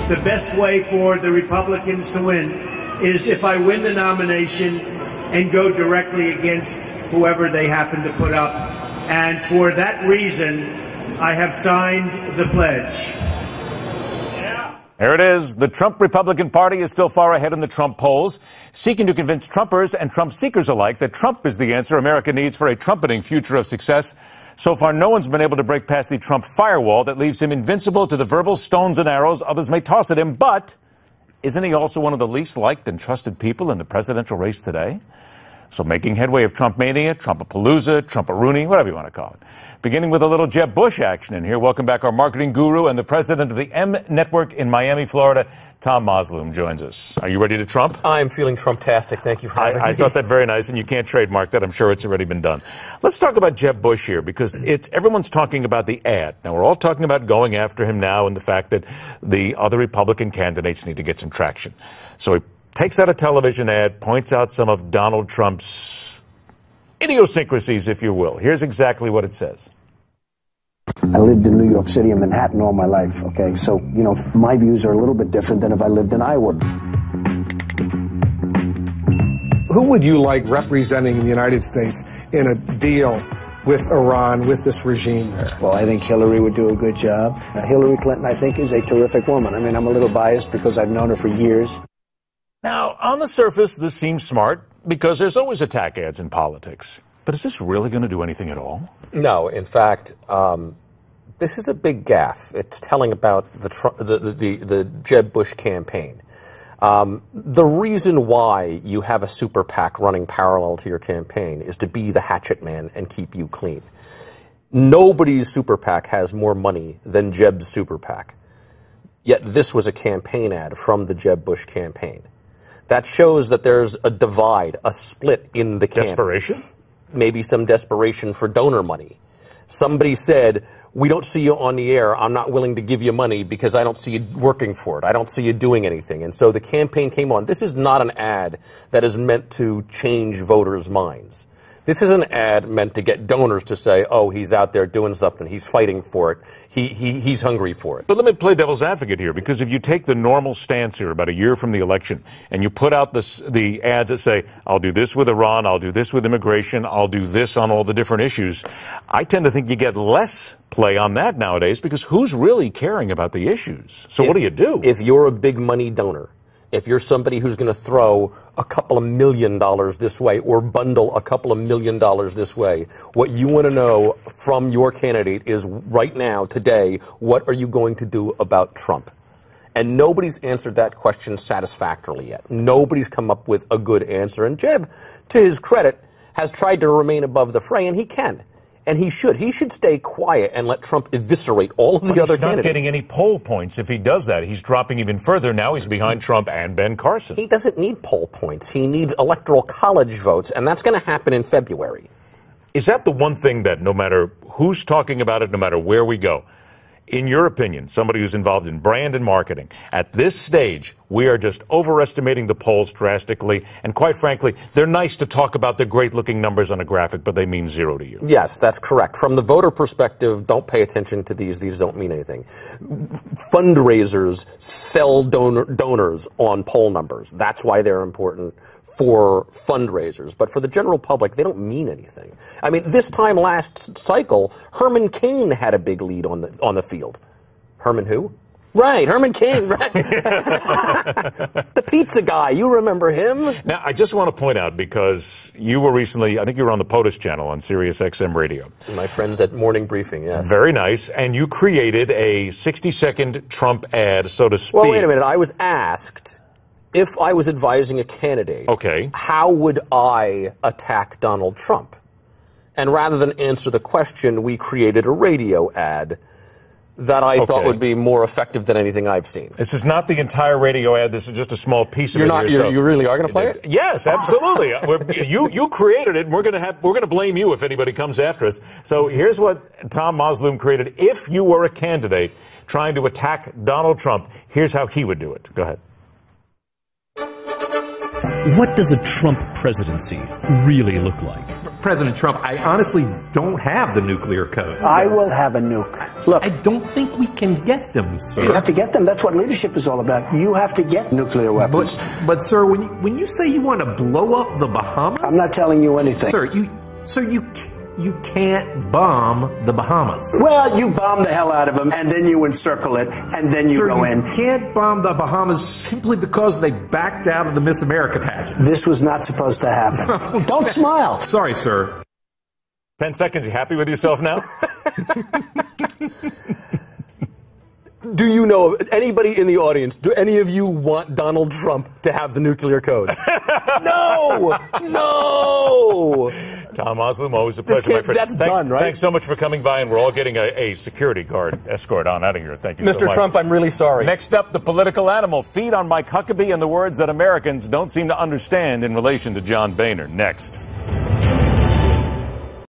the best way for the Republicans to win is if I win the nomination and go directly against whoever they happen to put up. And for that reason, I have signed the pledge. There it is. The Trump Republican Party is still far ahead in the Trump polls, seeking to convince Trumpers and Trump seekers alike that Trump is the answer America needs for a trumpeting future of success. So far, no one's been able to break past the Trump firewall that leaves him invincible to the verbal stones and arrows others may toss at him. But isn't he also one of the least liked and trusted people in the presidential race today? So making headway of Trump mania, Trumpapalooza, Trumparoonie, whatever you want to call it. Beginning with a little Jeb Bush action in here. Welcome back our marketing guru and the president of the M Network in Miami, Florida. Thom Mozloom joins us. Are you ready to Trump? I'm feeling Trump-tastic. Thank you for having me. I thought that very nice, and you can't trademark that. I'm sure it's already been done. Let's talk about Jeb Bush here, because everyone's talking about the ad. Now, we're all talking about going after him now and the fact that the other Republican candidates need to get some traction. So he takes out a television ad, points out some of Donald Trump's idiosyncrasies, if you will. Here's exactly what it says. I lived in New York City and Manhattan all my life, okay? So, you know, my views are a little bit different than if I lived in Iowa. Who would you like representing the United States in a deal with Iran, with this regime there? Well, I think Hillary would do a good job. Hillary Clinton, I think, is a terrific woman. I mean, I'm a little biased because I've known her for years. Now, on the surface, this seems smart because there's always attack ads in politics. But is this really going to do anything at all? No, in fact, this is a big gaffe. It's telling about the Jeb Bush campaign. The reason why you have a super PAC running parallel to your campaign is to be the hatchet man and keep you clean. Nobody's super PAC has more money than Jeb's super PAC. Yet this was a campaign ad from the Jeb Bush campaign. That shows that there's a divide, a split in the campaign. Desperation? Maybe some desperation for donor money. Somebody said, we don't see you on the air. I'm not willing to give you money because I don't see you working for it. I don't see you doing anything. And so the campaign came on. This is not an ad that is meant to change voters' minds. This is an ad meant to get donors to say, oh, he's out there doing something. He's fighting for it. He's hungry for it. But let me play devil's advocate here, because if you take the normal stance here about a year from the election and you put out the ads that say, I'll do this with Iran, I'll do this with immigration, I'll do this on all the different issues, I tend to think you get less play on that nowadays, because who's really caring about the issues? So what do you do? If you're a big money donor, if you're somebody who's going to throw a couple of $1 million this way or bundle a couple of $1 million this way, what you want to know from your candidate is right now, today, what are you going to do about Trump? And nobody's answered that question satisfactorily yet. Nobody's come up with a good answer. And Jeb, to his credit, has tried to remain above the fray, and he can. And he should. He should stay quiet and let Trump eviscerate all of the other candidates. He's not getting any poll points if he does that. He's dropping even further. Now he's behind Trump and Ben Carson. He doesn't need poll points. He needs electoral college votes, and that's going to happen in February. Is that the one thing that no matter who's talking about it, no matter where we go, in your opinion, somebody who's involved in brand and marketing, at this stage, we are just overestimating the polls drastically. And quite frankly, they're nice to talk about the great-looking numbers on a graphic, but they mean zero to you. Yes, that's correct. From the voter perspective, don't pay attention to these. These don't mean anything. Fundraisers sell donors on poll numbers. That's why they're important for fundraisers. But for the general public, they don't mean anything. I mean, this time last cycle, Herman Cain had a big lead on the field. Herman who? Right, Herman Cain, right. The pizza guy, you remember him? Now, I just want to point out, because you were recently, I think you were on the POTUS channel on Sirius XM Radio. My friends at Morning Briefing, yes. Very nice. And you created a 60-second Trump ad, so to speak. Well, wait a minute. I was asked, if I was advising a candidate, okay, how would I attack Donald Trump? And rather than answer the question, we created a radio ad that I thought would be more effective than anything I've seen. This is not the entire radio ad. This is just a small piece of it. You really are going to play it? Yes, absolutely. You created it, and we're going to blame you if anybody comes after us. So here's what Thom Mozloom created. If you were a candidate trying to attack Donald Trump, here's how he would do it. Go ahead. What does a Trump presidency really look like? President Trump, I honestly don't have the nuclear code. I will have a nuke. Look, I don't think we can get them, sir. you have to get them. That's what leadership is all about. You have to get nuclear weapons. But sir, when you say you want to blow up the Bahamas, I'm not telling you anything. Sir, you can't bomb the Bahamas. Well, you bomb the hell out of them, and then you encircle it, and then you go in. You can't bomb the Bahamas simply because they backed out of the Miss America pageant. This was not supposed to happen. Don't smile. Sorry, sir. 10 seconds. You happy with yourself now? Do you know anybody in the audience? Do any of you want Donald Trump to have the nuclear code? No! No! Thom Mozloom, always a pleasure, my friend. That's done, right? Thanks so much for coming by, and we're all getting a security guard escort on out of here. Thank you so much. Mr. Trump, I'm really sorry. Next up, the political animal. Feed on Mike Huckabee and the words that Americans don't seem to understand in relation to John Boehner. Next.